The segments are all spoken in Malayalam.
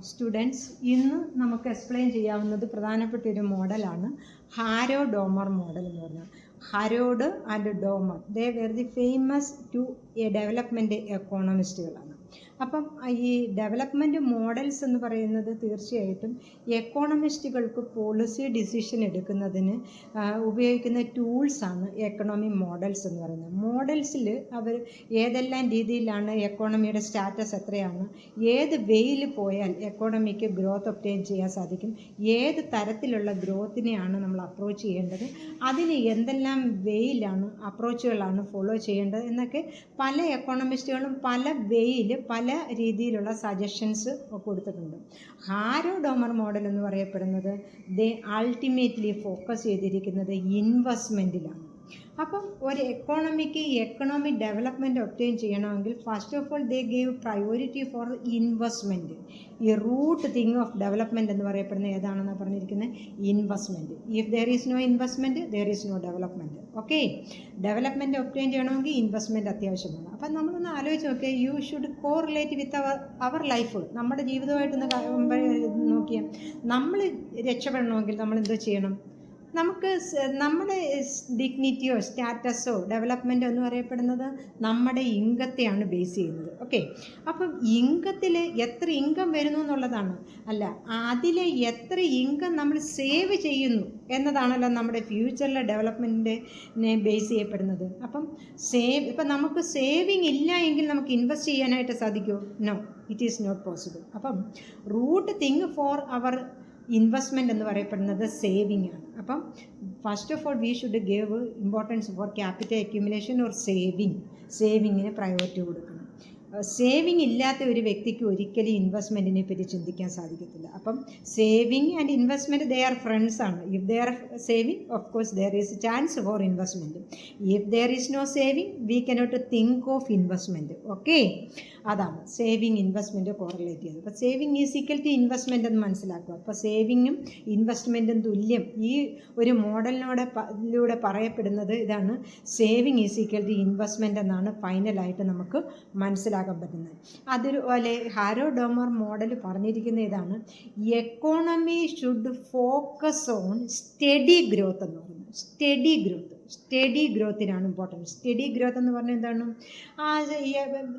സ്റ്റുഡൻസ്, ഇന്ന് നമുക്ക് എക്സ്പ്ലെയിൻ ചെയ്യാവുന്നത് പ്രധാനപ്പെട്ട ഒരു മോഡലാണ് ഹാരോ ഡോമർ മോഡൽ എന്ന് പറഞ്ഞാൽ. Harrod and Domar they were the famous two development എക്കോണമിസ്റ്റുകളാണ്. അപ്പം ഈ ഡെവലപ്മെൻറ്റ് മോഡൽസ് എന്ന് പറയുന്നത് തീർച്ചയായിട്ടും എക്കോണമിസ്റ്റുകൾക്ക് പോളിസി ഡിസിഷൻ എടുക്കുന്നതിന് ഉപയോഗിക്കുന്ന ടൂൾസാണ് എക്കണോമി മോഡൽസ് എന്ന് പറയുന്നത്. മോഡൽസിൽ അവർ ഏതെല്ലാം രീതിയിലാണ് എക്കോണമിയുടെ സ്റ്റാറ്റസ് എത്രയാണ്, ഏത് വേയിൽ പോയാൽ എക്കോണമിക്ക് ഗ്രോത്ത് ഒബ്റ്റെയിൻ ചെയ്യാൻ സാധിക്കും, ഏത് തരത്തിലുള്ള ഗ്രോത്തിനെയാണ് നമ്മൾ അപ്രോച്ച് ചെയ്യേണ്ടത്, അതിന് എന്തെല്ലാം വേയിലാണ് അപ്രോച്ചുകളാണ് ഫോളോ ചെയ്യേണ്ടത് എന്നൊക്കെ പല എക്കോണമിസ്റ്റുകളും പല വേയിൽ പല രീതിയിലുള്ള സജഷൻസ് കൊടുത്തിട്ടുണ്ട്. ഹാരോ ഡോമർ മോഡൽ എന്ന് പറയപ്പെടുന്നത് ദേ അൾട്ടിമേറ്റ്ലി ഫോക്കസ് ചെയ്തിരിക്കുന്നത് ഇൻവെസ്റ്റ്മെൻറ്റിലാണ്. അപ്പം ഒരു എക്കോണമിക്ക് എക്കണോമിക് ഡെവലപ്മെൻറ്റ് ഒബ്റ്റെയിൻ ചെയ്യണമെങ്കിൽ first of all they gave priority for investment. ഈ റൂട്ട് തിങ് ഓഫ് ഡെവലപ്മെൻറ്റ് എന്ന് പറയപ്പെടുന്നത് ഏതാണെന്ന് പറഞ്ഞിരിക്കുന്നത് investment. If there is no investment there is no development. Okay, development obtain ചെയ്യണമെങ്കിൽ ഇൻവെസ്റ്റ്മെൻറ്റ് അത്യാവശ്യമാണ്. അപ്പം നമ്മളൊന്ന് ആലോചിച്ച് നോക്കിയാൽ you should correlate with our life. നമ്മുടെ ജീവിതമായിട്ടൊന്ന് നോക്കിയാൽ നമ്മൾ രക്ഷപ്പെടണമെങ്കിൽ നമ്മൾ എന്തോ ചെയ്യണം? നമുക്ക് നമ്മുടെ ഡിഗ്നിറ്റിയോ സ്റ്റാറ്റസോ ഡെവലപ്മെൻറ്റോ എന്ന് പറയപ്പെടുന്നത് നമ്മുടെ ഇൻകത്തെയാണ് ബേസ് ചെയ്യുന്നത്. ഓക്കെ, അപ്പം ഇൻകത്തിൽ എത്ര ഇൻകം വരുന്നു എന്നുള്ളതാണ്, അല്ല അതിൽ എത്ര ഇൻകം നമ്മൾ സേവ് ചെയ്യുന്നു എന്നതാണല്ലോ നമ്മുടെ ഫ്യൂച്ചറിലെ ഡെവലപ്മെൻറ്റിനെ ബേസ് ചെയ്യപ്പെടുന്നത്. അപ്പം ഇപ്പം നമുക്ക് സേവിങ് ഇല്ല എങ്കിൽ നമുക്ക് ഇൻവെസ്റ്റ് ചെയ്യാനായിട്ട് സാധിക്കുമോ? No, it is not possible. അപ്പം root thing for our investment എന്ന് പറയപ്പെടുന്നത് സേവിങ് ആണ്. അപ്പം first of all we should give importance for capital accumulation or സേവിങ്ങിന് പ്രയോറിറ്റി കൊടുക്കണം. സേവിങ് ഇല്ലാത്ത ഒരു വ്യക്തിക്ക് ഒരിക്കലും ഇൻവെസ്റ്റ്മെൻറ്റിനെ പറ്റി ചിന്തിക്കാൻ സാധിക്കത്തില്ല. അപ്പം saving and investment they are friends ആണ്. If they are saving of course there is chance for investment. If there is no saving we cannot think of investment. Okay, അതാണ് സേവിങ് ഇൻവെസ്റ്റ്മെൻറ്റ് കോറിലേറ്റ് ചെയ്തത്. അപ്പോൾ saving is equal to investment എന്ന് മനസ്സിലാക്കുക. അപ്പോൾ സേവിങ്ങും ഇൻവെസ്റ്റ്മെൻറ്റും തുല്യം. ഈ ഒരു മോഡലിലൂടെ പറയപ്പെടുന്നത് ഇതാണ്, saving is equal to investment എന്നാണ് ഫൈനലായിട്ട് നമുക്ക് മനസ്സിലാക്കാൻ പറ്റുന്നത്. അതുപോലെ ഹാരോ ഡോമർ മോഡൽ പറഞ്ഞിരിക്കുന്ന ഇതാണ്, economy should focus on steady growth എന്ന് പറയുന്നത്. സ്റ്റഡി ഗ്രോത്തിനാണ് ഇമ്പോർട്ടൻസ്. സ്റ്റഡി ഗ്രോത്ത് എന്ന് പറഞ്ഞാൽ എന്താണ്?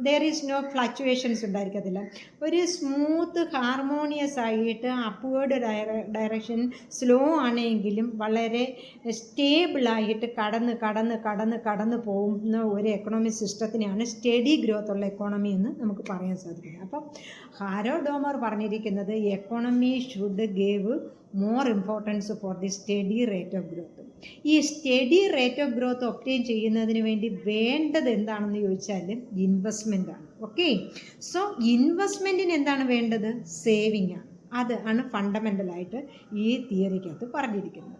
ദർ ഈസ് നോ ഫ്ലക്ച്വേഷൻസ് ഉണ്ടായിരിക്കത്തില്ല. ഒരു സ്മൂത്ത് ഹാർമോണിയസ് ആയിട്ട് അപ്വേർഡ് ഡയറക്ഷൻ സ്ലോ ആണെങ്കിലും വളരെ സ്റ്റേബിളായിട്ട് കടന്ന് പോകുന്ന ഒരു എക്കണോമിക് സിസ്റ്റത്തിനെയാണ് സ്റ്റഡി ഗ്രോത്ത് ഉള്ള എക്കോണമി എന്ന് നമുക്ക് പറയാൻ സാധിക്കുന്നത്. അപ്പം ഹാരോ ഡോമർ പറഞ്ഞിരിക്കുന്നത് economy should gave more importance for the steady rate of growth. ഈ steady rate of growth obtain ചെയ്യുന്നതിന് വേണ്ടി വേണ്ടത് എന്താണെന്ന് ചോദിച്ചാൽ ഇൻവെസ്റ്റ്മെൻ്റ് ആണ്. ഓക്കെ, സോ ഇൻവെസ്റ്റ്മെൻറ്റിന് എന്താണ് വേണ്ടത്? സേവിങ് ആണ്. അതാണ് ഫണ്ടമെൻ്റലായിട്ട് ഈ തിയറിക്കകത്ത് പറഞ്ഞിരിക്കുന്നത്.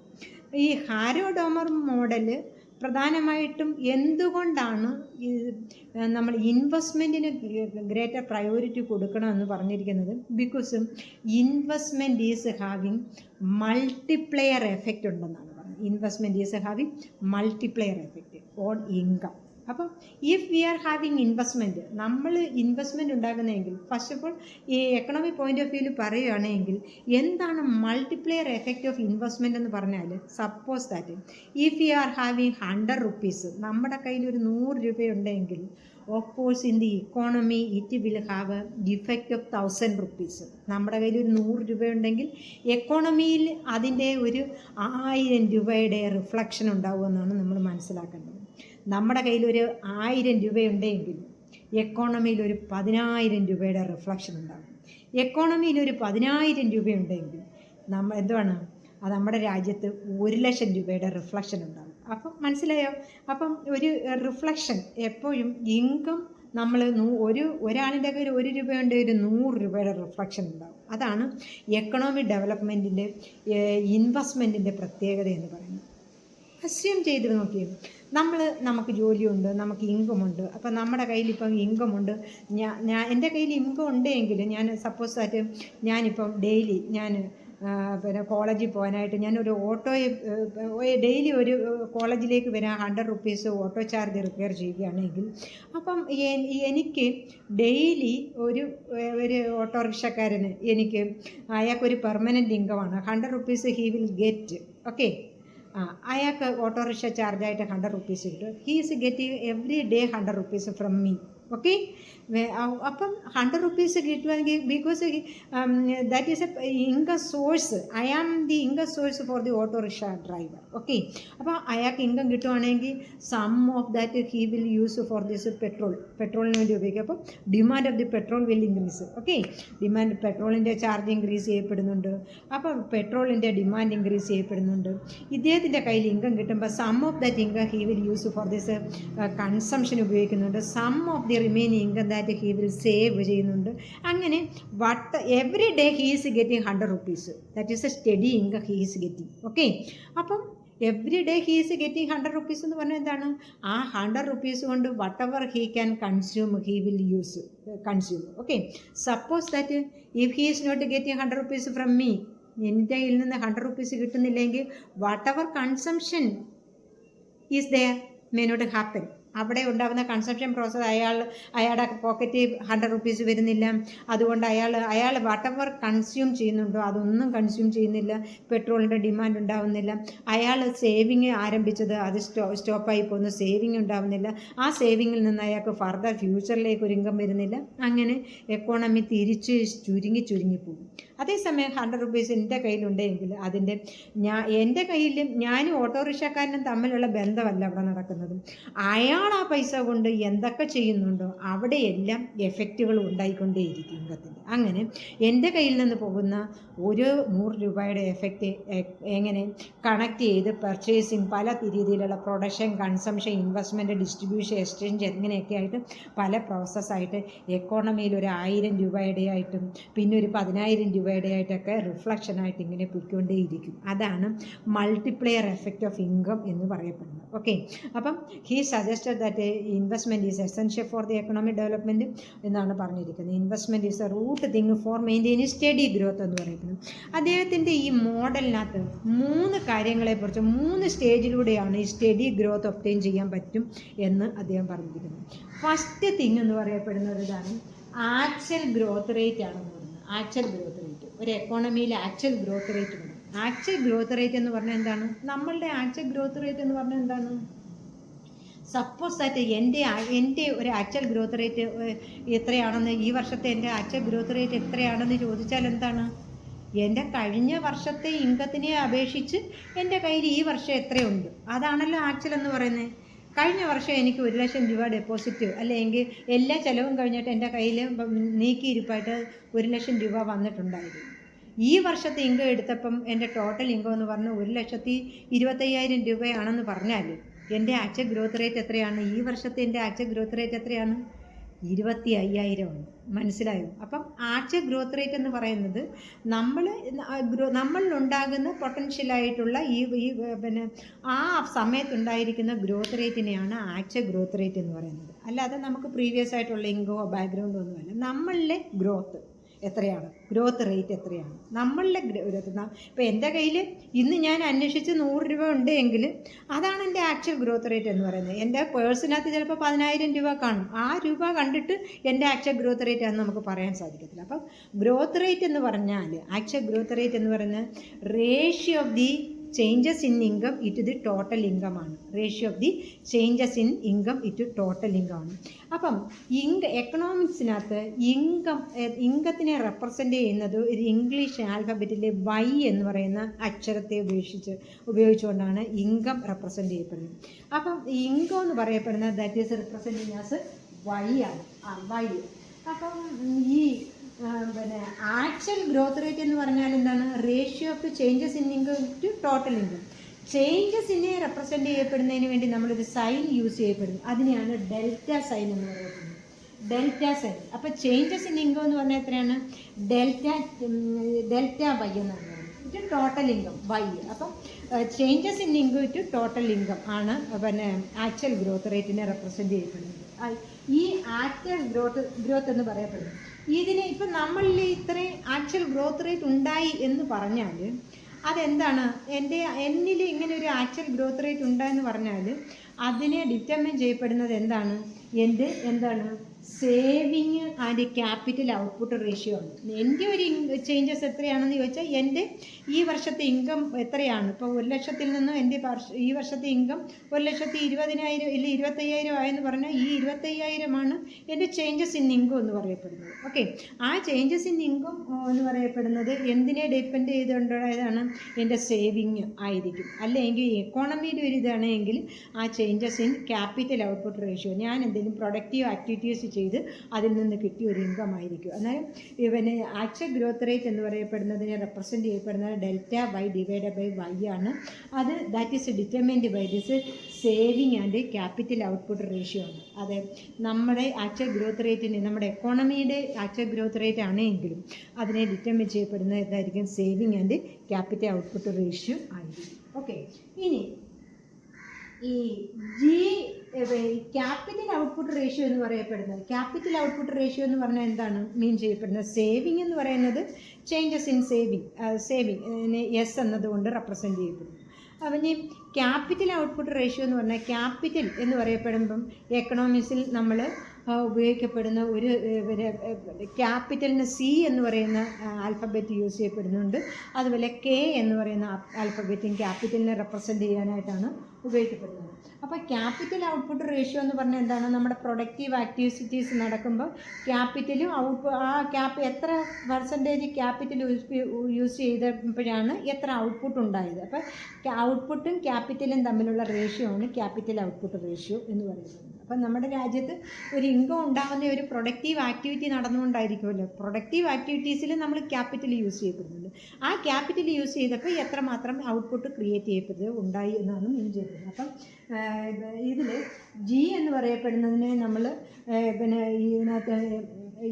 ഈ ഹാരോ ഡോമർ മോഡല് പ്രധാനമായിട്ടും എന്തുകൊണ്ടാണ് നമ്മൾ ഇൻവെസ്റ്റ്മെൻറ്റിന് ഗ്രേറ്റർ പ്രയോറിറ്റി കൊടുക്കണമെന്ന് പറഞ്ഞിരിക്കുന്നത്? Because investment is having multiplier effect ഉണ്ടെന്നാണ് പറയുന്നത്. Investment is having multiplier effect on income. അപ്പം if we are having investment, നമ്മൾ ഇൻവെസ്റ്റ്മെൻറ്റ് ഉണ്ടാകുന്നതെങ്കിൽ ഫസ്റ്റ് ഓഫ് ഓൾ ഈ എക്കണോമിക് പോയിൻ്റ് ഓഫ് വ്യൂവിൽ പറയുകയാണെങ്കിൽ എന്താണ് മൾട്ടിപ്ലെയർ എഫക്റ്റ് ഓഫ് ഇൻവെസ്റ്റ്മെൻറ്റ് എന്ന് പറഞ്ഞാൽ, suppose that if you are having 100 rupees, നമ്മുടെ കയ്യിൽ ഒരു 100 രൂപയുണ്ടെങ്കിൽ of course in the economy it will have a effect of 1000 rupees. നമ്മുടെ കയ്യിൽ ഒരു 100 രൂപയുണ്ടെങ്കിൽ എക്കോണമിയിൽ അതിൻ്റെ ഒരു 1000 രൂപയുടെ റിഫ്ലക്ഷൻ ഉണ്ടാവുമെന്നാണ് നമ്മൾ മനസ്സിലാക്കേണ്ടത്. നമ്മുടെ കയ്യിൽ ഒരു 1000 രൂപയുണ്ടെങ്കിൽ എക്കോണമിയിൽ ഒരു 10,000 രൂപയുടെ റിഫ്ലക്ഷൻ ഉണ്ടാകും. എക്കോണമിയിൽ ഒരു 10,000 രൂപയുണ്ടെങ്കിൽ എന്തുവാണ് അത് നമ്മുടെ രാജ്യത്ത് 1,00,000 രൂപയുടെ റിഫ്ലക്ഷൻ ഉണ്ടാകും. അപ്പം മനസ്സിലായോ? അപ്പം ഒരു റിഫ്ലക്ഷൻ എപ്പോഴും ഇൻകം നമ്മൾ ഒരാളിൻ്റെ കയ്യിൽ 1 രൂപയുണ്ടെങ്കിൽ 100 രൂപയുടെ റിഫ്ലക്ഷൻ ഉണ്ടാകും. അതാണ് എക്കണോമിക് ഡെവലപ്മെൻറ്റിൻ്റെ ഇൻവെസ്റ്റ്മെൻറ്റിൻ്റെ പ്രത്യേകത എന്ന് പറയുന്നത്. അസ്യൂം ചെയ്ത് നോക്കിയേ, നമുക്ക് ജോലിയുണ്ട്, നമുക്ക് ഇൻകമുണ്ട്. അപ്പം നമ്മുടെ കയ്യിൽ ഇപ്പം ഇൻകമുണ്ട്. എൻ്റെ കയ്യിൽ ഇൻകം ഉണ്ടെങ്കിൽ ഞാൻ സപ്പോസ് ആയിട്ട് ഞാനിപ്പം ഡെയിലി പിന്നെ കോളേജിൽ പോകാനായിട്ട് ഞാനൊരു ഡെയിലി ഒരു കോളേജിലേക്ക് വരാൻ 100 റുപ്പീസ് ഓട്ടോ ചാർജ് റിപ്പയർ ചെയ്യുകയാണെങ്കിൽ അപ്പം എനിക്ക് ഡെയിലി ഒരു ഓട്ടോറിക്ഷക്കാരന് അയാൾക്കൊരു പെർമനൻറ്റ് ഇൻകമാണ് 100 rupees he will get. Okay, അയാൾക്ക് ഓട്ടോറിക്ഷ ചാർജായിട്ട് 100 റുപ്പീസ് കിട്ടും. He is getting every day 100 rupees from me. Okay, അപ്പം 100 റുപ്പീസ് കിട്ടുമെങ്കിൽ because that is a income source. I am the income source for the autorickshaw driver. Okay, അപ്പോൾ അയാൾക്ക് ഇൻകം കിട്ടുവാണെങ്കിൽ some of that he will use for this പെട്രോളിന് വേണ്ടി ഉപയോഗിക്കും. അപ്പം demand of the petrol will increase. Okay, പെട്രോളിൻ്റെ ചാർജ് ഇൻക്രീസ് ചെയ്യപ്പെടുന്നുണ്ട്. അപ്പം പെട്രോളിൻ്റെ ഡിമാൻഡ് ഇൻക്രീസ് ചെയ്യപ്പെടുന്നുണ്ട്. ഇദ്ദേഹത്തിൻ്റെ കയ്യിൽ ഇൻകം കിട്ടുമ്പോൾ some of that income he will use for this consumption ഉപയോഗിക്കുന്നുണ്ട്. Some of the remaining income that he will save ചെയ്യുന്നുണ്ട്. അങ്ങനെ every day he is getting 100 rupees. That is a steady income he is getting. Okay, അപ്പം every day he is getting 100 rupees എന്ന് പറഞ്ഞാൽ എന്താണ്? ആ 100 റുപ്പീസ് കൊണ്ട് whatever he can consume he will consume. Okay, suppose that if he is not getting 100 rupees from me, എൻ്റെ കയ്യിൽ നിന്ന് 100 റുപ്പീസ് കിട്ടുന്നില്ലെങ്കിൽ whatever consumption is there may not happen. അവിടെ ഉണ്ടാകുന്ന കൺസംഷൻ പ്രോസസ്സ് അയാളുടെ പോക്കറ്റിൽ 100 റുപ്പീസ് വരുന്നില്ല. അതുകൊണ്ട് അയാൾ വട്ടെവർ കൺസ്യൂം ചെയ്യുന്നുണ്ടോ അതൊന്നും കൺസ്യൂം ചെയ്യുന്നില്ല. പെട്രോളിൻ്റെ ഡിമാൻഡ് ഉണ്ടാവുന്നില്ല. അയാൾ സേവിങ് ആരംഭിച്ചത് അത് സ്റ്റോപ്പായി പോകുന്നു. സേവിങ് ഉണ്ടാവുന്നില്ല. ആ സേവിങ്ങിൽ നിന്ന് അയാൾക്ക് ഫർദർ ഫ്യൂച്ചറിലേക്ക് ഒരു ഇൻകം വരുന്നില്ല. അങ്ങനെ എക്കോണമി തിരിച്ച് ചുരുങ്ങി പോകും. അതേസമയം 100 റുപ്പീസ് എൻ്റെ കയ്യിലുണ്ടെങ്കിൽ എൻ്റെ കയ്യിലും ഞാനും ഓട്ടോറിക്ഷക്കാരനും തമ്മിലുള്ള ബന്ധമല്ല അവിടെ നടക്കുന്നത്. അയാൾ ആ പൈസ കൊണ്ട് എന്തൊക്കെ ചെയ്യുന്നുണ്ടോ അവിടെയെല്ലാം എഫക്റ്റുകൾ ഉണ്ടായിക്കൊണ്ടേയിരിക്കും ഇൻകത്തിൻ്റെ. അങ്ങനെ എൻ്റെ കയ്യിൽ നിന്ന് പോകുന്ന ഒരു 100 രൂപയുടെ എഫക്റ്റ് എങ്ങനെ കണക്ട് ചെയ്ത് പർച്ചേസിങ്, പല രീതിയിലുള്ള production, consumption, investment, distribution, exchange ഇങ്ങനെയൊക്കെ ആയിട്ട് പല പ്രോസസ്സായിട്ട് എക്കോണമിയിൽ ഒരു 1000 രൂപയുടെ ആയിട്ടും പിന്നെ ഒരു 10,000 രൂപയുടെ ആയിട്ടൊക്കെ റിഫ്ലക്ഷനായിട്ട് ഇങ്ങനെ പൊയ്ക്കൊണ്ടേയിരിക്കും. അതാണ് മൾട്ടിപ്ലെയർ എഫക്റ്റ് ഓഫ് ഇൻകം എന്ന് പറയപ്പെടുന്നത്. ഓക്കെ, അപ്പം he suggested that investment is essential for the economic development എന്നാണ് പറഞ്ഞിരിക്കുന്നത്. Investment is a root thing for maintaining steady growth എന്ന് പറയുന്നത്. അദ്ദേഹത്തിൻ്റെ ഈ മോഡലിനകത്ത് 3 കാര്യങ്ങളെക്കുറിച്ച് 3 സ്റ്റേജിലൂടെയാണ് ഈ സ്റ്റഡി ഗ്രോത്ത് ഒബ്റ്റെയിൻ ചെയ്യാൻ പറ്റും എന്ന് അദ്ദേഹം പറഞ്ഞിരിക്കുന്നത്. ഫസ്റ്റ് തിങ് എന്ന് പറയപ്പെടുന്നത് ഇതാണ്, ആക്ച്വൽ ഗ്രോത്ത് റേറ്റ് ആണെന്ന് പറയുന്നത്. ആക്ച്വൽ ഗ്രോത്ത് റേറ്റ്, ഒരു എക്കോണമിയിൽ ആക്ച്വൽ ഗ്രോത്ത് റേറ്റ് വേണം. ആക്ച്വൽ ഗ്രോത്ത് റേറ്റ് എന്ന് പറഞ്ഞാൽ എന്താണ്? നമ്മളുടെ ആക്ച്വൽ ഗ്രോത്ത് റേറ്റ് എന്ന് പറഞ്ഞാൽ എന്താണ്? സപ്പോസ് ദാറ്റ് എൻ്റെ ഒരു ആക്ച്വൽ ഗ്രോത്ത് റേറ്റ് എത്രയാണെന്ന്, ഈ വർഷത്തെ എൻ്റെ ആക്ച്വൽ ഗ്രോത്ത് റേറ്റ് എത്രയാണെന്ന് ചോദിച്ചാൽ എന്താണ്? എൻ്റെ കഴിഞ്ഞ വർഷത്തെ ഇൻകത്തിനെ അപേക്ഷിച്ച് എൻ്റെ കയ്യിൽ ഈ വർഷം എത്രയുണ്ട് അതാണല്ലോ ആക്ച്വൽ എന്ന് പറയുന്നത്. കഴിഞ്ഞ വർഷം എനിക്ക് 1 ലക്ഷം രൂപ ഡെപ്പോസിറ്റ് അല്ലെങ്കിൽ എല്ലാ ചിലവും കഴിഞ്ഞിട്ട് എൻ്റെ കയ്യിൽ നീക്കിയിരിപ്പായിട്ട് 1 ലക്ഷം രൂപ വന്നിട്ടുണ്ടായിരുന്നു. ഈ വർഷത്തെ ഇൻകം എടുത്തപ്പം എൻ്റെ ടോട്ടൽ ഇൻകം എന്ന് പറഞ്ഞാൽ 1,25,000 രൂപയാണെന്ന് പറഞ്ഞാൽ എൻ്റെ ആക്ച്വൽ ഗ്രോത്ത് റേറ്റ് എത്രയാണ്? ഈ വർഷത്തെ എൻ്റെ ആക്ച്വൽ ഗ്രോത്ത് റേറ്റ് എത്രയാണ്? 25,000 ആണ്. മനസ്സിലായോ? അപ്പം ആക്ച്വൽ ഗ്രോത്ത് റേറ്റ് എന്ന് പറയുന്നത് നമ്മളിലുണ്ടാകുന്ന പൊട്ടൻഷ്യലായിട്ടുള്ള പിന്നെ ആ സമയത്തുണ്ടായിരിക്കുന്ന ഗ്രോത്ത് റേറ്റിനെയാണ് ആക്ച്വൽ ഗ്രോത്ത് റേറ്റ് എന്ന് പറയുന്നത്. അല്ലാതെ നമുക്ക് പ്രീവിയസ് ആയിട്ടുള്ള ഇൻകമോ ബാക്ക്ഗ്രൗണ്ടോ ഒന്നുമല്ല. നമ്മളിലെ ഗ്രോത്ത് എത്രയാണ്, ഗ്രോത്ത് റേറ്റ് എത്രയാണ്, നമ്മളുടെ ഗ്രോത്ത്. ഇപ്പോൾ എൻ്റെ കയ്യിൽ ഇന്ന് ഞാൻ അന്വേഷിച്ച് 100 രൂപ ഉണ്ടെങ്കിൽ അതാണ് എൻ്റെ ആക്ച്വൽ ഗ്രോത്ത് റേറ്റ് എന്ന് പറയുന്നത്. എൻ്റെ പേഴ്സിനകത്ത് ചിലപ്പോൾ 10,000 രൂപ കാണും. ആ രൂപ കണ്ടിട്ട് എൻ്റെ ആക്ച്വൽ ഗ്രോത്ത് റേറ്റ് ആണെന്ന് നമുക്ക് പറയാൻ സാധിക്കത്തില്ല. അപ്പം ഗ്രോത്ത് റേറ്റ് എന്ന് പറഞ്ഞാൽ, ആക്ച്വൽ ഗ്രോത്ത് റേറ്റ് എന്ന് പറയുന്നത് ratio of the changes in income it the total income ആണ്. Ratio of the changes in income it total income ആണ്. അപ്പം എക്കണോമിക്സിനകത്ത് ഇൻകത്തിനെ റെപ്രസെൻ്റ് ചെയ്യുന്നത് ഒരു ഇംഗ്ലീഷ് ആൽഫബറ്റിലെ വൈ എന്ന് പറയുന്ന അക്ഷരത്തെ ഉപയോഗിച്ചുകൊണ്ടാണ് ഇൻകം റെപ്രസെൻ്റ് ചെയ്യപ്പെടുന്നത്. അപ്പം ഇൻകം എന്ന് പറയപ്പെടുന്നത് that is representing as Y ആണ്. വൈ. അപ്പം ഈ പിന്നെ ആക്ച്വൽ ഗ്രോത്ത് റേറ്റ് എന്ന് പറഞ്ഞാൽ എന്താണ്? Ratio of changes in income to total income. ചേഞ്ചസിനെ റെപ്രസെൻ്റ് ചെയ്യപ്പെടുന്നതിന് വേണ്ടി നമ്മളൊരു സൈൻ യൂസ് ചെയ്യപ്പെടുന്നു. അതിനെയാണ് ഡെൽറ്റ സൈൻ എന്ന് പറയുന്നത്. Delta sign. അപ്പോൾ ചേഞ്ചസ് ഇൻ ഇൻകം എന്ന് പറഞ്ഞാൽ എത്രയാണ്? ഡെൽറ്റ വൈ എന്നാണ് പറയുന്നത്. ഇത് ടോട്ടൽ ഇൻകം വൈ. അപ്പം changes in income to total income ആണ് പിന്നെ ആക്ച്വൽ ഗ്രോത്ത് റേറ്റിനെ റെപ്രസെൻ്റ് ചെയ്യപ്പെടുന്നത്. ഈ ആക്ച്വൽ ഗ്രോത്ത് എന്ന് പറയപ്പെടുന്നത് ഇതിന് ഇപ്പം നമ്മളിൽ ഇത്രയും ആക്ച്വൽ ഗ്രോത്ത് റേറ്റ് ഉണ്ടായി എന്ന് പറഞ്ഞാൽ അതെന്താണ്, എന്നിൽ ഇങ്ങനെ ഒരു ആക്ച്വൽ ഗ്രോത്ത് റേറ്റ് ഉണ്ടായെന്ന് പറഞ്ഞാൽ അതിനെ ഡിറ്റർമിൻ ചെയ്യപ്പെടുന്നത് എന്താണ് saving and capital output ratio ആണ്. എൻ്റെ ഒരു ചേഞ്ചസ് എത്രയാണെന്ന് ചോദിച്ചാൽ എൻ്റെ ഈ വർഷത്തെ ഇൻകം എത്രയാണ്. ഇപ്പോൾ 1 ലക്ഷത്തിൽ നിന്നും എൻ്റെ ഈ വർഷത്തെ ഇൻകം 1,20,000 ഇല്ല 25,000 ആയെന്ന് പറഞ്ഞാൽ ഈ 25,000 എൻ്റെ ചേഞ്ചസ് ഇൻ ഇൻകം എന്ന് പറയപ്പെടുന്നത്. ഓക്കെ, ആ ചേഞ്ചസ് ഇൻ ഇൻകം എന്ന് പറയപ്പെടുന്നത് എന്തിനെ ഡിപ്പെൻഡ് ചെയ്തുകൊണ്ടായതാണ്, എൻ്റെ സേവിങ് ആയിരിക്കും. അല്ലെങ്കിൽ എക്കോണമിയുടെ ഒരു ഇതാണെങ്കിൽ ആ changes in capital output ratio, ഞാൻ എന്തെങ്കിലും പ്രൊഡക്റ്റീവ് ആക്ടിവിറ്റീസ് ചെയ്ത് അതിൽ നിന്ന് കിട്ടിയ ഒരു ഇൻകം ആയിരിക്കും. അന്നേരം ഇവന് ആക്ച്വൽ ഗ്രോത്ത് റേറ്റ് എന്ന് പറയപ്പെടുന്നതിനെ റെപ്രസെൻറ്റ് ചെയ്യപ്പെടുന്നത് delta Y divide by Y ആണ്. അത് that is determined by this saving and capital output ratio ആണ്. അത് നമ്മുടെ ആക്ച്വൽ ഗ്രോത്ത് റേറ്റിന്, നമ്മുടെ എക്കോണമിയുടെ ആക്ച്വൽ ഗ്രോത്ത് റേറ്റ് ആണെങ്കിലും അതിനെ ഡിറ്റർമിൻ ചെയ്യപ്പെടുന്നത് എന്തായിരിക്കും, saving and capital output ratio ആയിരിക്കും. ഓക്കെ, ഇനി ഈ ക്യാപിറ്റൽ ഔട്ട്പുട്ട് റേഷ്യോ എന്ന് പറയപ്പെടുന്നത്, ക്യാപിറ്റൽ ഔട്ട്പുട്ട് റേഷ്യോ എന്ന് പറഞ്ഞാൽ എന്താണ് മീൻ ചെയ്യപ്പെടുന്നത്, സേവിങ് എന്ന് പറയുന്നത് ചേഞ്ചസ് ഇൻ സേവിങ് എസ് എന്നതുകൊണ്ട് റെപ്രസെൻറ്റ് ചെയ്യപ്പെടുന്നു. അപ്പം ഇനി ക്യാപിറ്റൽ ഔട്ട്പുട്ട് റേഷ്യോ എന്ന് പറഞ്ഞാൽ, ക്യാപിറ്റൽ എന്ന് പറയപ്പെടുമ്പം എക്കണോമിക്സിൽ നമ്മൾ ഉപയോഗിക്കപ്പെടുന്ന ഒരു ക്യാപിറ്റലിന് സി എന്ന് പറയുന്ന ആൽഫബറ്റ് യൂസ് ചെയ്യപ്പെടുന്നുണ്ട്. അതുപോലെ കെ എന്ന് പറയുന്ന ആൽഫബറ്റും ക്യാപിറ്റലിനെ റെപ്രസെൻറ്റ് ചെയ്യാനായിട്ടാണ് ഉപയോഗിക്കപ്പെടുന്നത്. അപ്പോൾ ക്യാപിറ്റൽ ഔട്ട്പുട്ട് റേഷ്യോ എന്ന് പറഞ്ഞാൽ എന്താണ്, നമ്മുടെ പ്രൊഡക്റ്റീവ് ആക്ടിവിറ്റീസ് നടക്കുമ്പോൾ ക്യാപിറ്റലും എത്ര പെർസെൻറ്റേജ് ക്യാപിറ്റൽ യൂസ് ചെയ്തപ്പോഴാണ് എത്ര ഔട്ട്പുട്ട് ഉണ്ടായത്. അപ്പോൾ ഔട്ട്പുട്ടും ക്യാപിറ്റലും തമ്മിലുള്ള റേഷ്യോ ആണ് ക്യാപിറ്റൽ ഔട്ട്പുട്ട് റേഷ്യോ എന്ന് പറയുന്നത്. അപ്പം നമ്മുടെ രാജ്യത്ത് ഒരു ഇൻകം ഉണ്ടാകുന്ന ഒരു പ്രൊഡക്റ്റീവ് ആക്ടിവിറ്റി നടന്നുകൊണ്ടായിരിക്കുമല്ലോ. പ്രൊഡക്റ്റീവ് ആക്ടിവിറ്റീസിൽ നമ്മൾ ക്യാപിറ്റൽ യൂസ് ചെയ്യപ്പെടുന്നുണ്ട്. ആ ക്യാപിറ്റൽ യൂസ് ചെയ്തപ്പോൾ എത്രമാത്രം ഔട്ട്പുട്ട് ക്രിയേറ്റ് ചെയ്യപ്പെടുന്നത് ഉണ്ടായി എന്നാണ് മീൻ ചെയ്തത്. അപ്പം ഇതിൽ ജി എന്ന് പറയപ്പെടുന്നതിനെ നമ്മൾ ഇതിനകത്ത്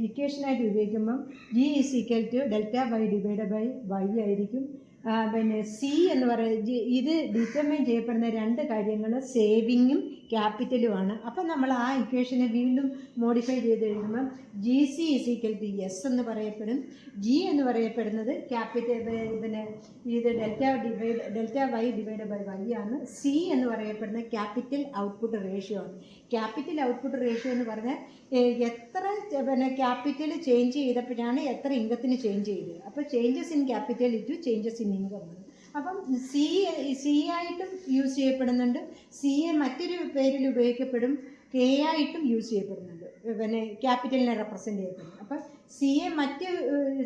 ഇക്വേഷനായിട്ട് ഉപയോഗിക്കുമ്പം G is equal to delta Y divide by Y ആയിരിക്കും. സി എന്ന് പറയുന്നത് ഇത് ഡിറ്റർമൈൻ ചെയ്യപ്പെടുന്ന 2 കാര്യങ്ങൾ സേവിങ്ങും ക്യാപിറ്റലുമാണ്. അപ്പം നമ്മൾ ആ ഇക്വേഷനെ വീണ്ടും മോഡിഫൈ ചെയ്ത് എഴുതുമ്പം G C is equal to S എന്ന് പറയപ്പെടും. ജി എന്ന് പറയപ്പെടുന്നത് ക്യാപിറ്റൽ ഇത് delta Y divide by Y ആണ്. സി എന്ന് പറയപ്പെടുന്നത് ക്യാപിറ്റൽ ഔട്ട്പുട്ട് റേഷ്യോ ആണ്. ക്യാപിറ്റൽ ഔട്ട്പുട്ട് റേഷ്യോ എന്ന് പറഞ്ഞാൽ എത്ര ക്യാപിറ്റൽ ചേഞ്ച് ചെയ്തപ്പോഴാണ് എത്ര ഇൻകത്തിന് ചേഞ്ച് ചെയ്തത്. അപ്പോൾ changes in capital to changes in income ആണ്. അപ്പം സി ആയിട്ടും യൂസ് ചെയ്യപ്പെടുന്നുണ്ട്, സി എ മറ്റൊരു പേരിൽ ഉപയോഗിക്കപ്പെടും, കെ ആയിട്ടും യൂസ് ചെയ്യപ്പെടുന്നുണ്ട്, ക്യാപിറ്റലിനെ റെപ്രസെൻറ്റ് ചെയ്യപ്പെടുന്നു. അപ്പം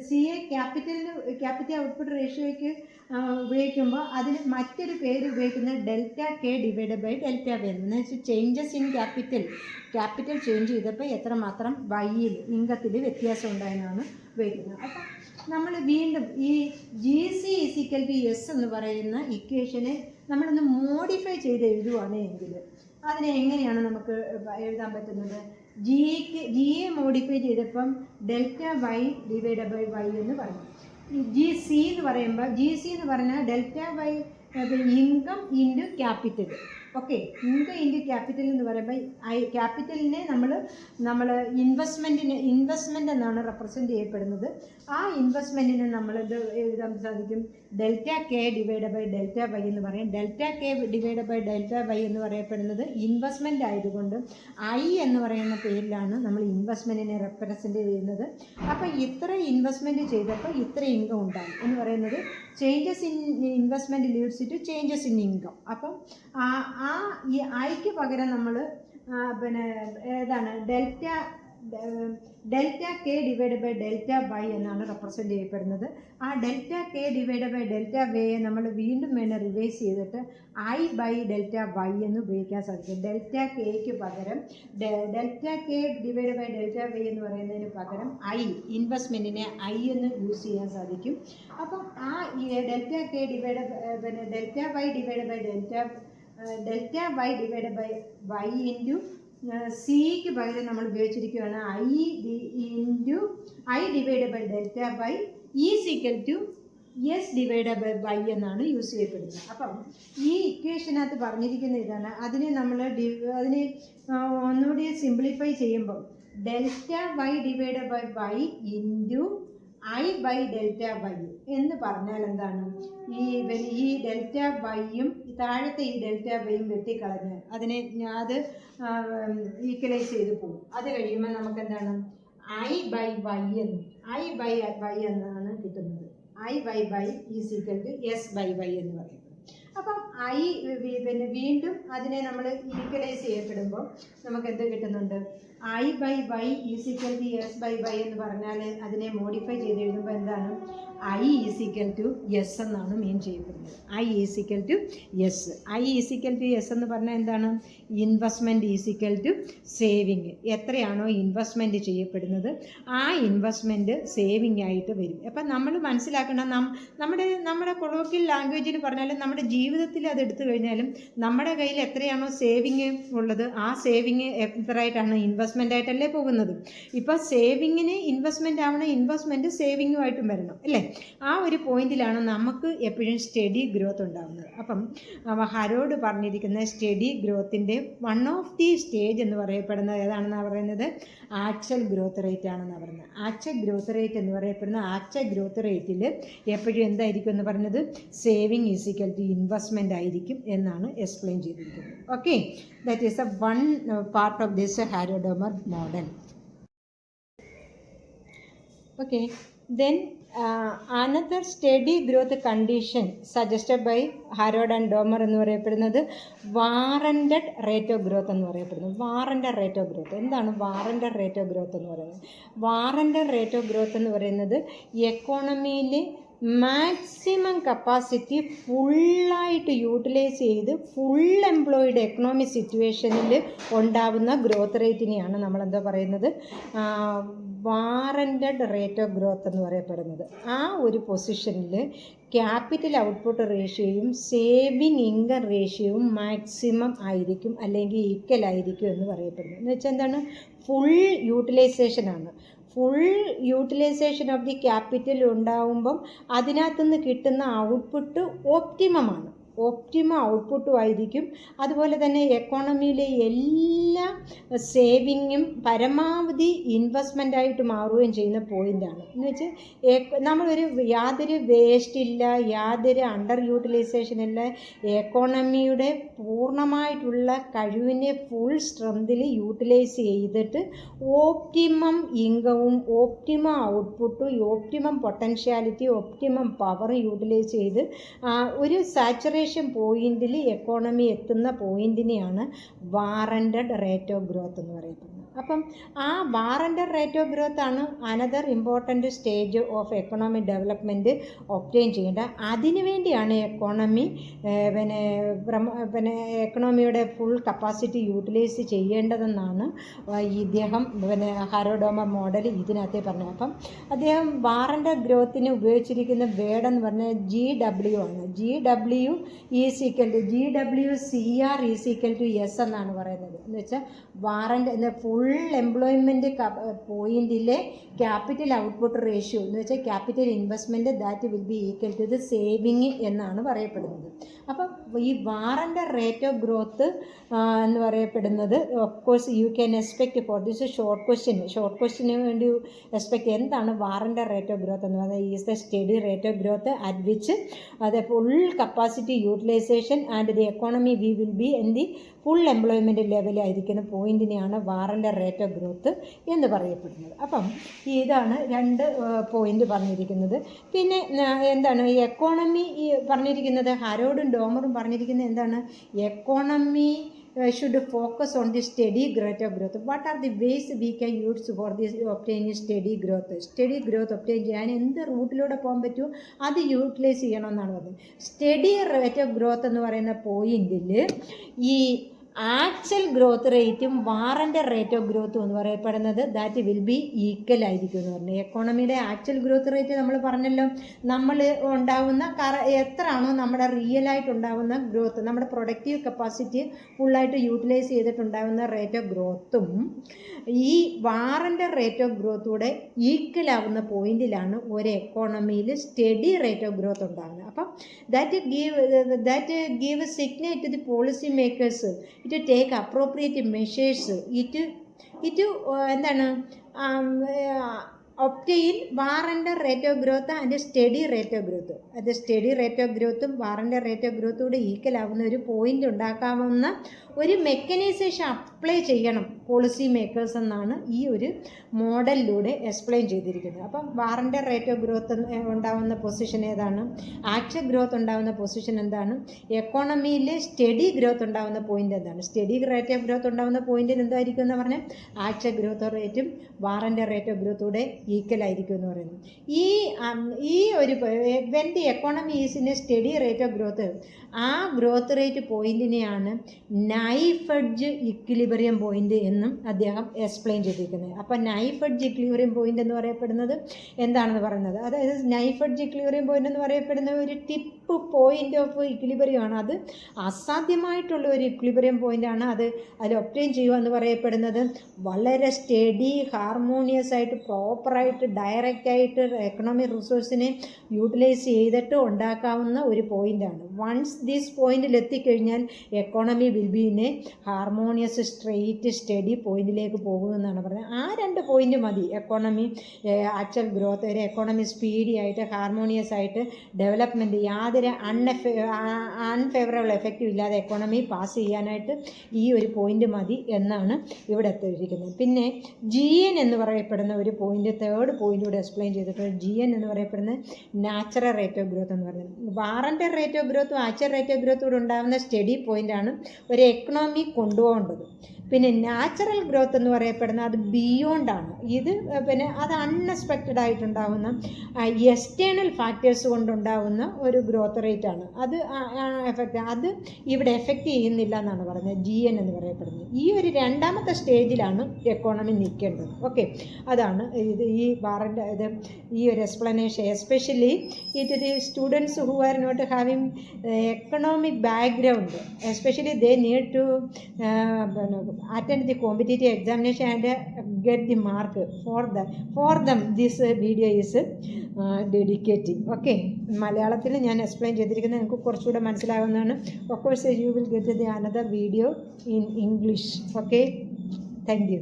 സി എ ക്യാപിറ്റൽ ഔട്ട്പുട്ട് റേഷ്യോയ്ക്ക് ഉപയോഗിക്കുമ്പോൾ അതിന് മറ്റൊരു പേര് ഉപയോഗിക്കുന്നത് delta K divide by delta Y എന്ന് വെച്ചാൽ ചേഞ്ചസ് ഇൻ ക്യാപിറ്റൽ ചേഞ്ച് ചെയ്തപ്പോൾ എത്രമാത്രം വൈയിൽ ഇൻകത്തിൽ വ്യത്യാസം ഉണ്ടായെന്നാണ് ഉപയോഗിക്കുന്നത്. അപ്പം നമ്മൾ വീണ്ടും ഈ G C is equal to S എന്ന് പറയുന്ന ഇക്വേഷനെ നമ്മളൊന്ന് മോഡിഫൈ ചെയ്ത് എഴുതുകയാണെങ്കിൽ അതിനെ എങ്ങനെയാണ് നമുക്ക് എഴുതാൻ പറ്റുന്നത്, ജിയെ മോഡിഫൈ ചെയ്തപ്പം delta Y divide by Y എന്ന് പറഞ്ഞു. ജി സി എന്ന് പറയുമ്പോൾ പറഞ്ഞാൽ delta Y income into capital. Okay, income into capital എന്ന് പറയുമ്പോൾ ക്യാപിറ്റലിനെ നമ്മൾ ഇൻവെസ്റ്റ്മെൻ്റ് എന്നാണ് റെപ്രസെൻറ്റ് ചെയ്യപ്പെടുന്നത്. ആ ഇൻവെസ്റ്റ്മെൻറ്റിനെ നമ്മൾ എഴുതാൻ സാധിക്കും delta K divide by delta Y എന്ന് പറയും. Delta K divide by delta Y എന്ന് പറയപ്പെടുന്നത് ഇൻവെസ്റ്റ്മെൻ്റ് ആയതുകൊണ്ട് ഐ എന്ന് പറയുന്ന പേരിലാണ് നമ്മൾ ഇൻവെസ്റ്റ്മെൻറ്റിനെ റെപ്രസെൻറ്റ് ചെയ്യുന്നത്. അപ്പോൾ ഇത്ര ഇൻവെസ്റ്റ്മെൻറ്റ് ചെയ്തപ്പോൾ ഇത്ര ഇൻകം ഉണ്ടാകും എന്ന് പറയുന്നത് changes in investment leads to changes in income. അപ്പം ഈ ഐക്ക് പകരം നമ്മൾ ഏതാണ് delta K divide by delta Y എന്നാണ് റെപ്രസെൻറ്റ് ചെയ്യപ്പെടുന്നത്. ആ delta K divide by delta വൈയെ നമ്മൾ വീണ്ടും വേണം റിവൈസ് ചെയ്തിട്ട് ഐ ബൈ ഡെൽറ്റ വൈ എന്ന് ഉപയോഗിക്കാൻ സാധിക്കും. ഡെൽറ്റ കെയ്ക്ക് പകരം delta K divide by delta Y എന്ന് പറയുന്നതിന് പകരം ഇൻവെസ്റ്റ്മെൻറ്റിനെ ഐ എന്ന് യൂസ് ചെയ്യാൻ സാധിക്കും. അപ്പം ആ delta K divide delta Y divide by delta Y divide by Y into സിക്ക് പകരം നമ്മൾ ഉപയോഗിച്ചിരിക്കുകയാണ് I divide by delta Y is equal to S divide by Y എന്നാണ് യൂസ് ചെയ്യപ്പെടുന്നത്. അപ്പം ഈ ഇക്വേഷനകത്ത് പറഞ്ഞിരിക്കുന്ന ഇതാണ്. അതിനെ ഒന്നുകൂടി സിംപ്ലിഫൈ ചെയ്യുമ്പം delta Y divide by Y into I by delta Y എന്ന് പറഞ്ഞാൽ എന്താണ്? ഈ ഡെൽറ്റ വൈയും താഴത്തെ ഈ ഡെൽറ്റ വൈയും വെട്ടിക്കളഞ്ഞ് അതിനെ അത് ഈക്വലൈസ് ചെയ്ത് പോകും. അത് കഴിയുമ്പോൾ നമുക്ക് എന്താണ്? ഐ ബൈ വൈ എന്ന് എന്നാണ് കിട്ടുന്നത്. I by Y is equal to S by Y എന്ന് പറയുന്നത്. അപ്പം പിന്നെ വീണ്ടും അതിനെ നമ്മൾ ഈക്വലൈസ് ചെയ്യപ്പെടുമ്പോൾ നമുക്ക് എന്ത് കിട്ടുന്നുണ്ട്? I by Y is equal to S by Y എന്ന് പറഞ്ഞാൽ അതിനെ മോഡിഫൈ ചെയ്ത് എഴുതുമ്പോൾ എന്താണ്? I is equal to S എന്നാണ് മീൻ ചെയ്യപ്പെടുന്നത്. I is equal to S. I is equal to S എന്ന് പറഞ്ഞാൽ എന്താണ്? Investment is equal to saving. എത്രയാണോ ഇൻവെസ്റ്റ്മെൻറ്റ് ചെയ്യപ്പെടുന്നത് ആ ഇൻവെസ്റ്റ്മെൻറ്റ് സേവിങ് ആയിട്ട് വരും. അപ്പം നമ്മൾ മനസ്സിലാക്കേണ്ട നമ്മുടെ കൊളോക്കിയൽ ലാംഗ്വേജിൽ പറഞ്ഞാലും നമ്മുടെ ജീവിതത്തിൽ അത് എടുത്തു കഴിഞ്ഞാലും നമ്മുടെ കയ്യിൽ എത്രയാണോ സേവിങ് ഉള്ളത് ആ സേവിങ് എത്രയായിട്ടാണ്? ഇൻവെസ്റ്റ്മെൻ്റ് ആയിട്ടല്ലേ പോകുന്നത്. ഇപ്പോൾ സേവിങ്ങിന് ഇൻവെസ്റ്റ്മെൻ്റ് ആവണം, ഇൻവെസ്റ്റ്മെൻറ്റ് സേവിങ്ങുമായിട്ടും വരണം അല്ലേ? ആ ഒരു പോയിന്റിലാണ് നമുക്ക് എപ്പോഴും സ്റ്റഡി ഗ്രോത്ത് ഉണ്ടാകുന്നത്. അപ്പം ഹരോഡ് പറഞ്ഞിരിക്കുന്ന സ്റ്റഡി ഗ്രോത്തിൻ്റെ വൺ ഓഫ് ദി സ്റ്റേജ് എന്ന് പറയപ്പെടുന്നത് ഏതാണെന്നാണ് പറയുന്നത്? ആക്ച്വൽ ഗ്രോത്ത് റേറ്റ് ആണെന്നാണ് പറയുന്നത്. ആക്ച്വൽ ഗ്രോത്ത് റേറ്റ് എന്ന് പറയപ്പെടുന്ന ആക്ച്വൽ ഗ്രോത്ത് റേറ്റിൽ എപ്പോഴും എന്തായിരിക്കും എന്ന് പറഞ്ഞത്? Saving is equal to investment ആയിരിക്കും എന്നാണ് എക്സ്പ്ലെയിൻ ചെയ്തിരിക്കുന്നത്. Okay, that is a one part of this Harrod Domar model. Okay, then another steady growth condition suggested by Harrod and Domar എന്ന് പറയപ്പെടുന്നത് വാറൻറ്റഡ് റേറ്റ് ഓഫ് ഗ്രോത്ത് എന്ന് പറയപ്പെടുന്നു. വാറൻറ്റഡ് റേറ്റ് ഓഫ് ഗ്രോത്ത് എന്താണ്? വാറൻറ്റഡ് റേറ്റ് ഓഫ് ഗ്രോത്ത് എന്ന് പറയുന്നത് എന്ന് പറയുന്നത് എക്കോണമിയിൽ മാക്സിമം കപ്പാസിറ്റി ഫുള്ളായിട്ട് യൂട്ടിലൈസ് ചെയ്ത് ഫുൾ എംപ്ലോയിഡ് എക്കണോമിക് സിറ്റുവേഷനിൽ ഉണ്ടാകുന്ന ഗ്രോത്ത് റേറ്റിനെയാണ് നമ്മളെന്താ പറയുന്നത്? വാറൻറ്റഡ് റേറ്റ് ഓഫ് ഗ്രോത്ത് എന്ന് പറയപ്പെടുന്നത്. ആ ഒരു പൊസിഷനിൽ ക്യാപിറ്റൽ ഔട്ട്പുട്ട് റേഷ്യോയും സേവിങ് ഇൻകം റേഷ്യോയും മാക്സിമം ആയിരിക്കും അല്ലെങ്കിൽ ഈക്വൽ ആയിരിക്കും എന്ന് പറയപ്പെടുന്നു. എന്ന് വെച്ചാൽ എന്താണ്? ഫുൾ യൂട്ടിലൈസേഷനാണ്. Full utilisation of the capital ഉണ്ടാവുമ്പം അതിനകത്തുനിന്ന് കിട്ടുന്ന ഔട്ട്പുട്ട് ഓപ്റ്റിമമാണ്. ഓപ്റ്റിമം ഔട്ട്പുട്ടും ആയിരിക്കും. അതുപോലെ തന്നെ എക്കോണമിയിലെ എല്ലാ സേവിങ്ങും പരമാവധി ഇൻവെസ്റ്റ്മെൻ്റ് ആയിട്ട് മാറുകയും ചെയ്യുന്ന പോയിൻ്റാണ്. എന്ന് വെച്ചാൽ യാതൊരു വേസ്റ്റ് ഇല്ല, യാതൊരു അണ്ടർ യൂട്ടിലൈസേഷൻ ഇല്ല. എക്കോണമിയുടെ പൂർണ്ണമായിട്ടുള്ള കഴിവിനെ ഫുൾ സ്ട്രെങ്തിൽ യൂട്ടിലൈസ് ചെയ്തിട്ട് ഓപ്റ്റിമം ഇൻകവും ഓപ്റ്റിമം ഔട്ട്പുട്ടും optimum potentiality optimum power utilize ചെയ്ത് ഒരു സാച്ചുറേഷൻ പോയിന്റിൽ എക്കോണമി എത്തുന്ന പോയിന്റിനെയാണ് വാറൻറ്റഡ് റേറ്റ് ഓഫ് ഗ്രോത്ത് എന്ന് പറയുന്നത്. അപ്പം ആ വാറൻറ്റഡ് റേറ്റ് ഓഫ് ഗ്രോത്ത് ആണ് another important stage of economic development obtain ചെയ്യേണ്ട. അതിനുവേണ്ടിയാണ് എക്കണോമിയുടെ ഫുൾ കപ്പാസിറ്റി യൂട്ടിലൈസ് ചെയ്യേണ്ടതെന്നാണ് ഇദ്ദേഹം ഹാരോഡോമർ മോഡൽ ഇതിനകത്ത് പറഞ്ഞത്. അപ്പം അദ്ദേഹം വാറൻറ്റഡ് ഗ്രോത്തിന് ഉപയോഗിച്ചിരിക്കുന്ന വേർഡ് എന്ന് പറഞ്ഞാൽ GW ആണ്. GWCR is equal to S എന്നാണ് പറയുന്നത്. എന്ന് വെച്ചാൽ വാറൻറ്റ് ഫുൾ എംപ്ലോയ്മെൻറ്റ് പോയിന്റിലെ ക്യാപിറ്റൽ ഔട്ട്പുട്ട് റേഷ്യോ എന്ന് വെച്ചാൽ capital investment that will be equal to the saving എന്നാണ് പറയപ്പെടുന്നത്. അപ്പം ഈ വാറൻറ്റഡ് റേറ്റ് ഓഫ് ഗ്രോത്ത് എന്ന് പറയപ്പെടുന്നത് of course you can expect for this short ക്വസ്റ്റ്യന് വേണ്ടി എക്സ്പെക്ട് എന്താണ് വാറൻറ്റഡ് റേറ്റ് ഓഫ് ഗ്രോത്ത് എന്ന് പറയുന്നത്? Is the steady rate of growth at which അത് full capacity utilisation and the economy we will be in the full employment ലെവലായിരിക്കുന്ന പോയിന്റിനെയാണ് വാറൻറ്റഡ് റേറ്റ് ഓഫ് ഗ്രോത്ത് എന്ന് പറയപ്പെടുന്നത്. അപ്പം ഇതാണ് രണ്ട് പോയിന്റ് പറഞ്ഞിരിക്കുന്നത്. പിന്നെ എന്താണ് ഈ എക്കോണമി പറഞ്ഞിരിക്കുന്നത്? ഹാരോഡും ഡോമറും പറഞ്ഞിരിക്കുന്നത് എന്താണ്? Economy should focus on the steady rate of growth. What are the ways we can use for this obtaining steady growth? Steady growth obtain ചെയ്യാൻ എന്ത് റൂട്ടിലൂടെ പോകാൻ പറ്റുമോ അത് യൂട്ടിലൈസ് ചെയ്യണമെന്നാണ് പറഞ്ഞത്. സ്റ്റഡി റേറ്റ് ഓഫ് ഗ്രോത്ത് എന്ന് പറയുന്ന പോയിന്റിൽ ഈ ആക്ച്വൽ ഗ്രോത്ത് റേറ്റും വാറൻറ്റഡ് റേറ്റ് ഓഫ് ഗ്രോത്തും എന്ന് പറയപ്പെടുന്നത് ദാറ്റ് വിൽ ബി ഈക്വൽ ആയിരിക്കും എന്ന് പറഞ്ഞു. എക്കോണമിയുടെ ആക്ച്വൽ ഗ്രോത്ത് റേറ്റ് നമ്മൾ പറഞ്ഞല്ലോ, നമ്മൾ ഉണ്ടാകുന്ന എത്രയാണോ നമ്മുടെ റിയലായിട്ടുണ്ടാകുന്ന ഗ്രോത്ത്, നമ്മുടെ പ്രൊഡക്റ്റീവ് കപ്പാസിറ്റി ഫുള്ളായിട്ട് യൂട്ടിലൈസ് ചെയ്തിട്ടുണ്ടാകുന്ന റേറ്റ് ഓഫ് ഗ്രോത്തും ഈ വാറൻറ്റഡ് റേറ്റ് ഓഫ് ഗ്രോത്തൂടെ ഈക്വൽ ആവുന്ന പോയിന്റിലാണ് ഒരു എക്കോണമിയിൽ സ്റ്റഡി റേറ്റ് ഓഫ് ഗ്രോത്ത് ഉണ്ടാകുന്നത്. അപ്പം that give signal to the policy makers to take appropriate measures it എന്താണ് obtain warrant rate of growth and steady rate of growth. അത് സ്റ്റഡി റേറ്റ് ഓഫ് ഗ്രോത്തും വാറൻ്റ് റേറ്റ് ഓഫ് ഗ്രോത്തോട് ഈക്വൽ ആവുന്ന ഒരു പോയിന്റ് ഉണ്ടാക്കാവുന്ന ഒരു മെക്കനൈസേഷൻ അപ്ലൈ ചെയ്യണം പോളിസി മേക്കേഴ്സ് എന്നാണ് ഈ ഒരു മോഡലിലൂടെ എക്സ്പ്ലെയിൻ ചെയ്തിരിക്കുന്നത്. അപ്പം വാറൻ്റ് റേറ്റ് ഓഫ് ഗ്രോത്ത് ഉണ്ടാകുന്ന പൊസിഷൻ ഏതാണ്, ആക്ച്വൽ ഗ്രോത്ത് ഉണ്ടാകുന്ന പൊസിഷൻ എന്താണ്, എക്കോണമിയിലെ സ്റ്റഡി ഗ്രോത്ത് ഉണ്ടാകുന്ന പോയിന്റ് എന്താണ്. സ്റ്റഡി റേറ്റ് ഓഫ് ഗ്രോത്ത് ഉണ്ടാകുന്ന പോയിന്റിന് എന്തായിരിക്കും എന്ന് പറഞ്ഞാൽ ആക്ച്വൽ ഗ്രോത്ത് റേറ്റും വാറൻ്റ് റേറ്റ് ഓഫ് ഗ്രോത്തോടെ ഈക്വൽ ആയിരിക്കും എന്ന് പറയുന്നു. ഈ ഒരു when the economy is in a steady rate of growth, ആ ഗ്രോത്ത് റേറ്റ് പോയിന്റിനെയാണ് നൈഫ് എഡ്ജ് ഇക്വിലിബ്രിയം പോയിന്റ് എന്നും അദ്ദേഹം എക്സ്പ്ലെയിൻ ചെയ്തിരിക്കുന്നത്. അപ്പോൾ നൈഫ് എഡ്ജ് ഇക്വിലിബ്രിയം പോയിന്റ് എന്ന് പറയപ്പെടുന്നത് എന്താണെന്ന് പറയുന്നത്, അതായത് നൈഫ് എഡ്ജ് ഇക്വിലിബ്രിയം പോയിന്റ് എന്ന് പറയപ്പെടുന്ന ഒരു ടിപ്പ് പോയിന്റ് ഓഫ് ഇക്വിലിബ്രിയം ആണ്. അത് അസാധ്യമായിട്ടുള്ള ഒരു ഇക്വിലിബ്രിയം പോയിന്റ് ആണ്. അതിൽ ഒബ്റ്റെയിൻ ചെയ്യുക എന്ന് പറയപ്പെടുന്നത് വളരെ സ്റ്റഡി ഹാർമോണിയസ് ആയിട്ട് പ്രോപ്പറായിട്ട് ഡയറക്റ്റായിട്ട് എക്കണോമിക് റിസോഴ്സിനെ യൂട്ടിലൈസ് ചെയ്തിട്ട് ഉണ്ടാക്കാവുന്ന ഒരു പോയിൻ്റാണ്. വൺസ് ദിസ് പോയിന്റിൽ എത്തിക്കഴിഞ്ഞാൽ economy will be in A harmonious straight study പോയിന്റിലേക്ക് പോകുമെന്നാണ് പറയുന്നത്. ആ 2 പോയിന്റ് മതി എക്കോണമി ആക്ച്വൽ ഗ്രോത്ത്, ഒരു എക്കോണമി സ്പീഡി ആയിട്ട് ഹാർമോണിയസ് ആയിട്ട് ഡെവലപ്മെൻറ്റ് യാതൊരു അൺഫേവറബിൾ എഫക്റ്റും ഇല്ലാതെ എക്കോണമി പാസ് ചെയ്യാനായിട്ട് ഈ ഒരു പോയിന്റ് മതി എന്നാണ് ഇവിടെ എത്തിയിരിക്കുന്നത്. പിന്നെ GN എന്ന് പറയപ്പെടുന്ന ഒരു പോയിന്റ്, തേർഡ് പോയിന്റ് കൂടെ എക്സ്പ്ലെയിൻ ചെയ്തിട്ടുണ്ട്. GN എന്ന് പറയപ്പെടുന്നത് നാച്ചുറൽ റേറ്റ് ഓഫ് ഗ്രോത്ത് എന്ന് പറയുന്നത്. വാറൻ്റ് റേറ്റ് ഓഫ് ഗ്രോത്തും ആക്ച്വൽ റേറ്റ് ഓഫ് ഗ്രോത്തോട് ഉണ്ടാകുന്ന സ്റ്റഡി പോയിൻ്റാണ് ഒരു എക്കണോമി കൊണ്ടുപോകേണ്ടത്. പിന്നെ നാച്ചുറൽ ഗ്രോത്ത് എന്ന് പറയപ്പെടുന്നത് അത് ബിയോണ്ടാണ്. ഇത് പിന്നെ അത് അൺഎക്സ്പെക്റ്റഡ് ആയിട്ടുണ്ടാകുന്ന എക്സ്റ്റേണൽ ഫാക്ടേഴ്സ് കൊണ്ടുണ്ടാകുന്ന ഒരു ഗ്രോത്ത് റേറ്റ് ആണ്. അത് അത് ഇവിടെ എഫക്റ്റ് ചെയ്യുന്നില്ല എന്നാണ് പറയുന്നത് GN എന്ന് പറയപ്പെടുന്നത്. ഈ ഒരു 2ാമത്തെ സ്റ്റേജിലാണ് എക്കോണമി നിൽക്കേണ്ടത്. ഓക്കെ, അതാണ് ഈ വാറൻ്റ് ഈ ഒരു explanation. Especially it the students who are not having economic background, especially they need to attend the competitive examination and get the mark. For them this video is dedicating. Okay, മലയാളത്തിൽ ഞാൻ എക്സ്പ്ലെയിൻ ചെയ്തിരിക്കുന്നത് നിങ്ങൾക്ക് കുറച്ചുകൂടെ മനസ്സിലാകുന്നതാണ്. of course you will get the another video in English. Okay, thank you.